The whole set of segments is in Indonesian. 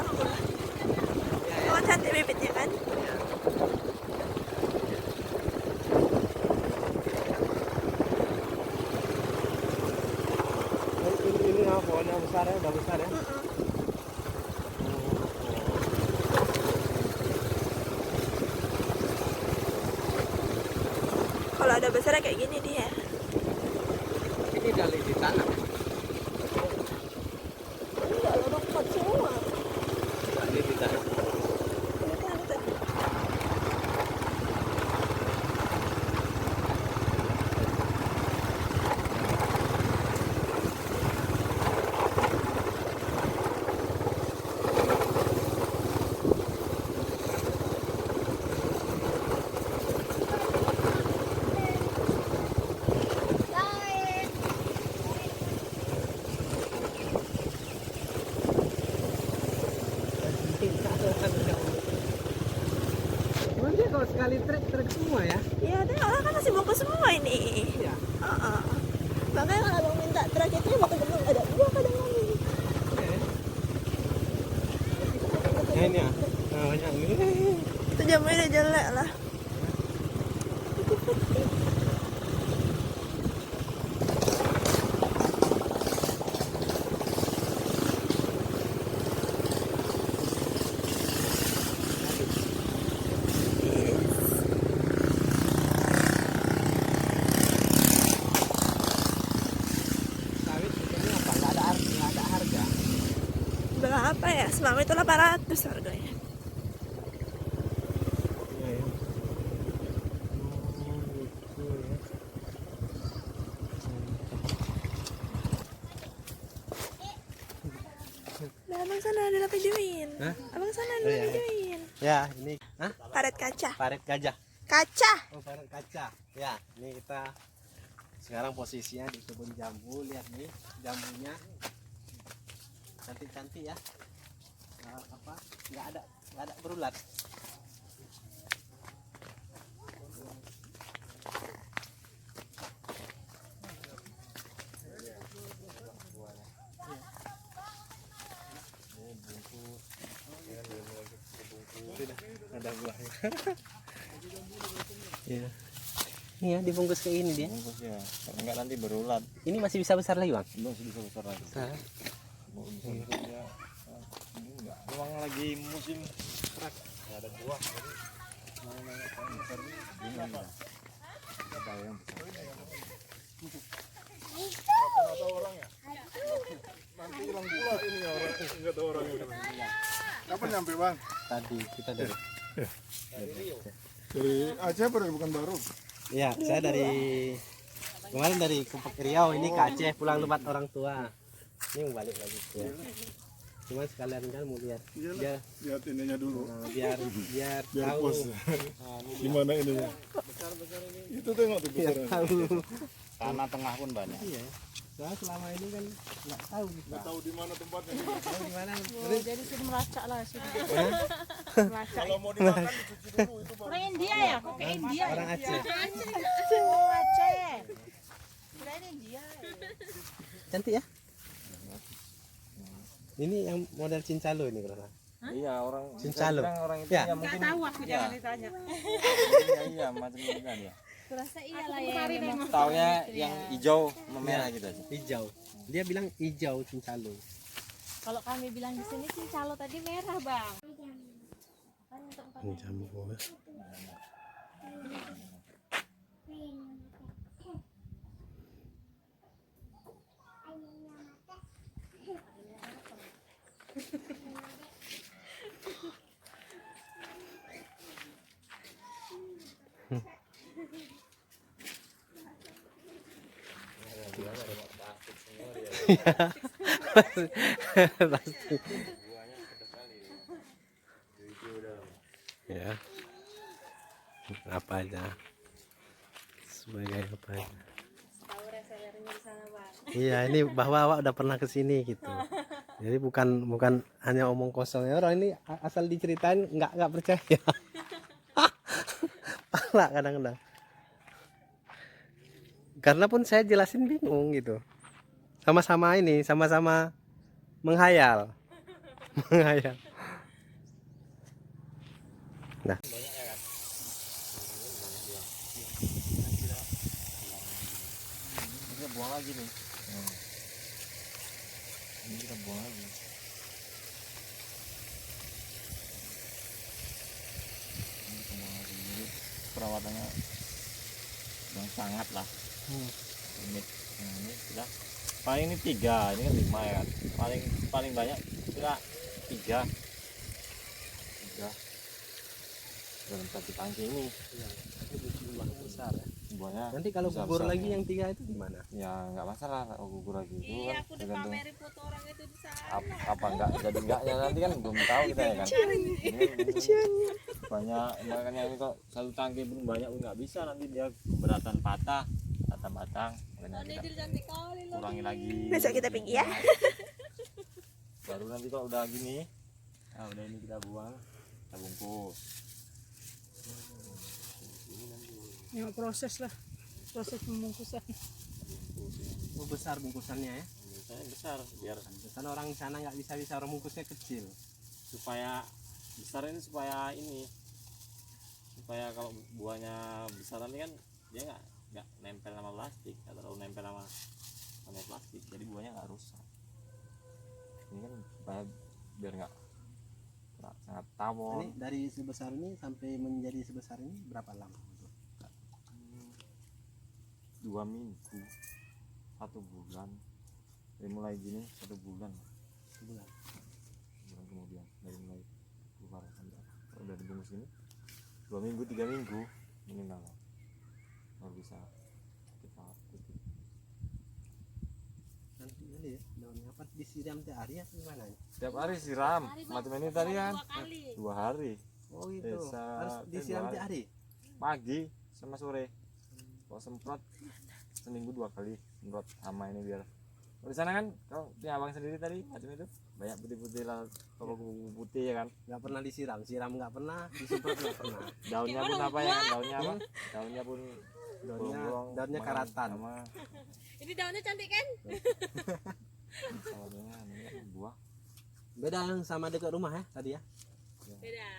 aku lah. Oh, cantik bibitnya kan? Ini apa? Pohonnya besar ya, udah besar ya. Kalau ada besar kayak gini dia. Ini gali di tanah. Enggak, lompat semua. Gali di tanah. Ini tante. Cuman dia kalau sekali trek semua ya. Iya, ada orang kan masih bungkus semua ini. Iya. Makanya kalau abang minta truk itu bakal belum ada dua kadang kali. Ya ini ya. Nah, banyak ini. Itu jamunya udah jelek lah. Sawit ini apa? Nggak ada harga. Berapa ya? Semalam itu 800 harganya. Iya ya. Gitu ya. Nah, abang sana ada videoin. Hah? Abang sana ada Oh, iya. videoin. Ya, ini Paret kaca. paret gajah. Kaca. Oh, paret kaca. Ya, ini kita sekarang posisinya di kebun jambu. Lihat nih jambunya. Cantik-cantik ya. Apa? Nggak ada berulat. Sudah ada buahnya. Ya. Ini ya dibungkus ke ini dia. Bungkus ya, kalau enggak nanti berulat. Ini masih bisa besar lagi, Bang. Masih bisa besar lagi. Nah, Mau bisa besar ya. Ini enggak. Memang lagi musim kerak, enggak ada buah. Jadi mau nanya yang besar ini bingung ya. Ada yang besar. Berapa tahu orang ya? Nanti hilang pula ini orang, enggak tahu orangnya. Kapan nyampe, Bang? tadi kita dari Dari Aceh apa bukan baru? ya, saya dari kemarin dari Kupang Riau ini ke Aceh pulang tempat orang tua. Ini mau balik lagi ya. Cuma sekalian kan mau lihat dia Lihat ininya dulu. biar Biar tahu. puas. Gimana ininya? Itu tengok tuh Biar besarnya. tahu. Tanah tengah pun banyak. Iya. Soalnya selama ini kan nggak tahu kita. Nggak tahu di mana tempatnya. Tahu di mana. Jadi sudah melacak lah sudah. Melacak. Kalau mau dimakan dicuci dulu itu Bang. Orang India ya? Kok ke India? Orang Aceh. Oh Aceh. Kirain India. Cantik ya? Ini yang model cincalo ini kalau nggak? Iya orang Cincalo. orang itu Ya. ya Nggak mungkin tahu aku jangan ditanya. iya macam itu kan ya. Kurasa iyalah ya. Memang. Taunya yang hijau sama merah gitu aja. Hijau. Dia bilang hijau cincalo. Kalau kami bilang di sini sih calo tadi merah bang. Kan untuk Ini jambu. Pasti. Ya. Apa aja. Sebagai apa aja. tahu resellernya di sana bang. Iya, ini bahwa awak udah pernah ke sini gitu. Jadi bukan hanya omong kosong ya, orang ini asal diceritain nggak percaya. Pala kadang-kadang. Karena pun saya jelasin bingung gitu. Sama-sama menghayal. Menghayal. Nah. Kita buang lagi nih. Ini kita buang lagi. Ini kita buang lagi. Jadi perawatannya yang sangat lah. Ini, ini sudah. Paling ini 3, ini kan 5 ya kan. Paling banyak kita 3. Dalam satu tangki ini. Jumlahnya besar ya. Buahnya Nanti kalau besar-besar gugur lagi ya. yang 3 itu gimana? Ya nggak masalah kalau gugur lagi itu Iya, kan aku udah tergantung pamerin foto orang itu di sana. apa enggak jadi enggaknya nanti kan belum tahu kita ya kan. Ini banyak makanya ini kok satu tangki pun banyak pun nggak bisa, nanti dia keberatan patah batang makanya Ini kita cantik kali loh. kurangi lagi. Besok kita pergi ya. Baru nanti kalau udah gini, nah udah ini kita buang, kita bungkus. Ya proses lah, proses pembungkusan. Oh, besar bungkusannya ya. Saya besar biar Kan orang sana nggak bisa orang bungkusnya kecil. supaya besar ini supaya kalau buahnya besar nanti kan dia nggak nempel sama plastik atau nempel sama plastik, jadi buahnya nggak rusak. Ini kan supaya biar nggak sangat tawon. Ini dari sebesar ini sampai menjadi sebesar ini berapa lama? 2 minggu, 1 bulan. Dari mulai gini 1 bulan. Sebulan. Bulan kemudian dari mulai keluar sampai kalau udah dibungkus ini 2 minggu 3 minggu minimal baru bisa kita tutup. Nanti ini ya daunnya apa disiram tiap hari atau gimana? Tiap hari siram macam ini tadi kan 2 kali. 2 hari Oh gitu. Bisa, Harus disiram tiap hari. pagi sama sore. Kalau semprot seminggu 2 kali semprot sama ini biar di sana kan kalau punya abang sendiri tadi macam itu banyak putih-putih lah, kalau kupu putih ya kan. Nggak pernah siram nggak pernah, disemprot nggak pernah. Daunnya pun apa ya kan, daunnya apa, daunnya pun bolong-bolong, Daunnya sama- karatan. sama Ini daunnya cantik kan? daunnya ini kan buah. Beda yang sama dekat rumah ya tadi ya. Beda.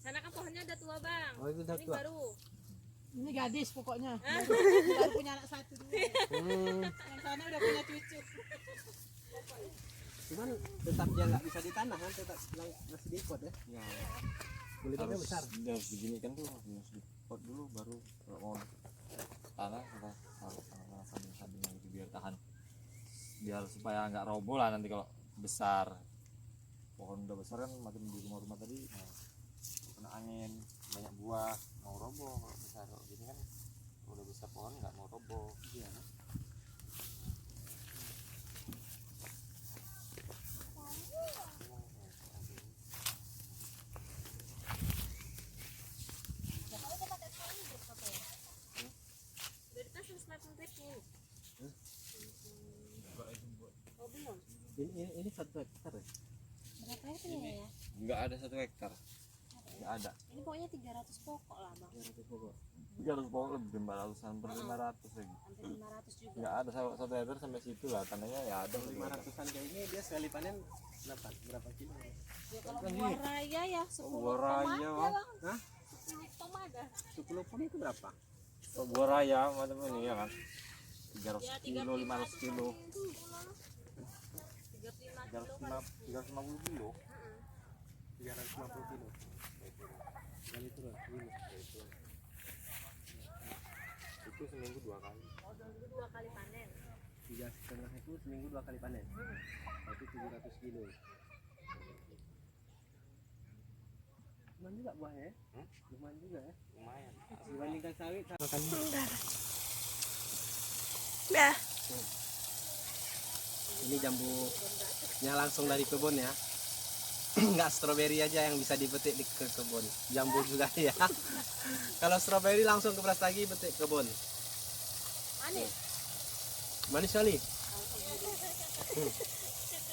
Sana kan pohonnya udah tua, Bang. Oh itu udah Ini tua. baru. Ini gadis pokoknya, baru punya anak 1 dulu. Yang sana udah punya cucu. Cuman tetap dia nggak bisa ditanam kan, tetap masih di pot ya. Ya, Kulitnya besar. harus begini kan tuh, harus dipot dulu baru kalau mau tanah kita taruh tanah samping itu biar tahan, biar supaya nggak roboh lah nanti kalau besar. Pohon udah besar kan makin di rumah-rumah tadi, nah, kena angin banyak buah mau roboh. Kalau besar kalau gini kan kalau udah besar pohon nggak mau roboh. Iya. Dari tas 180.000. Oh, belum. Ini 1 hektar ya. Berapa itu ya? Nggak ada 1 hektar, nggak ada. Ini pokoknya 300 pokok lah, Bang. 300 pohon lebih 400-an per 500 lagi. Hampir 500 juga. Nggak ada 1 hektar sampai situ lah, tanahnya ya ada 500-an kayak ini dia sekali panen berapa kilo? Ya, kalau buah raya ya 10 Buah raya, pom ada, Bang. Hah? 10 pom ada. 10 pon itu berapa? kalau buah raya macam ini ya kan 300 Ya, kilo 500 kilo 35 kilo. 350 kilo 350 kilo. Dan itu loh, ini. itu seminggu 2 kali. Oh, seminggu 2 kali panen. 3,5 itu seminggu 2 kali panen. Berarti 700 kilo. Lumayan juga buahnya ya? Lumayan juga ya? Lumayan. Dibandingkan sawit. Dah. Ini jambunya langsung dari kebun ya. Nggak stroberi aja yang bisa dipetik di kebun. Jambu juga ya. Kalau stroberi langsung ke Brastagi petik kebun. Manis. Manis sekali.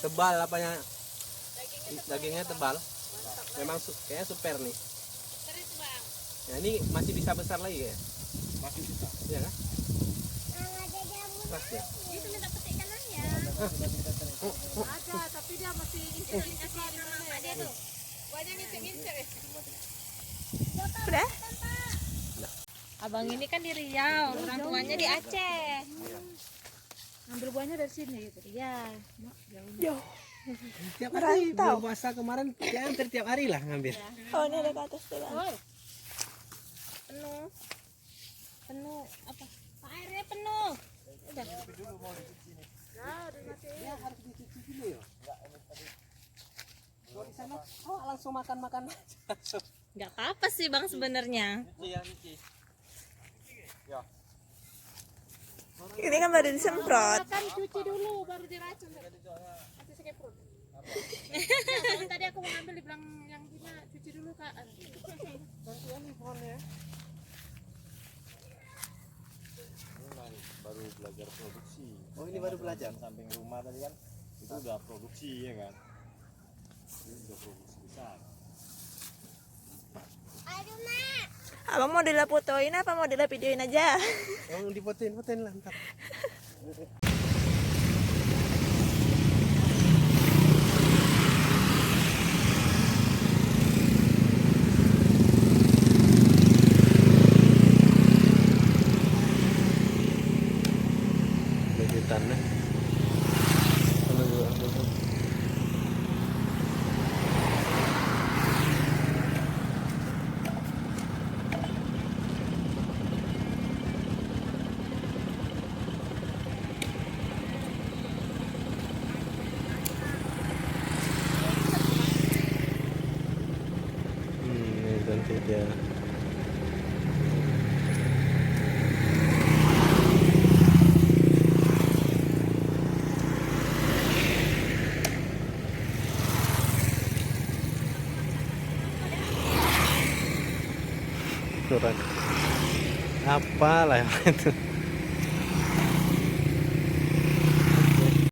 Tebal apanya? Dagingnya tebal. Memang kayaknya super nih. Keren tuh, Bang. Ya ini masih bisa besar lagi ya? Masih bisa. Iya kan? Pas ya. Itu minta petikkan aja. Ada, tapi dia masih incir-incir sama dia tuh. Banyak ngintip-ngintip. Udah? Abang ini kan di Riau, orang tuanya di Aceh. Ambil buahnya dari sini gitu. Iya. Jauh. Tiap hari Merantau. bulan puasa kemarin ya hampir tiap hari lah ngambil. Oh, ini ada ke atas tuh, Bang. Oh. Penuh. Penuh apa? Airnya penuh. Udah. Ya harus dicuci dulu ya. Kalau di sana oh langsung makan-makan aja. Nggak apa-apa sih Bang sebenarnya. Ini kan baru disemprot. Kan cuci dulu baru diracun. Nanti sakit perut. Tadi aku mau ngambil dibilang yang gina cuci dulu Kak. Bantuan nih pohonnya. Baru belajar produksi. Oh ini baru belajar. Samping rumah tadi kan itu udah produksi ya kan. Ini udah produksi besar. Abang mau dilapotoin apa mau dilapideoin aja? Oh dipotin lah ntar. Jadi tanah. Ini nanti dia. Turun. Apalah itu?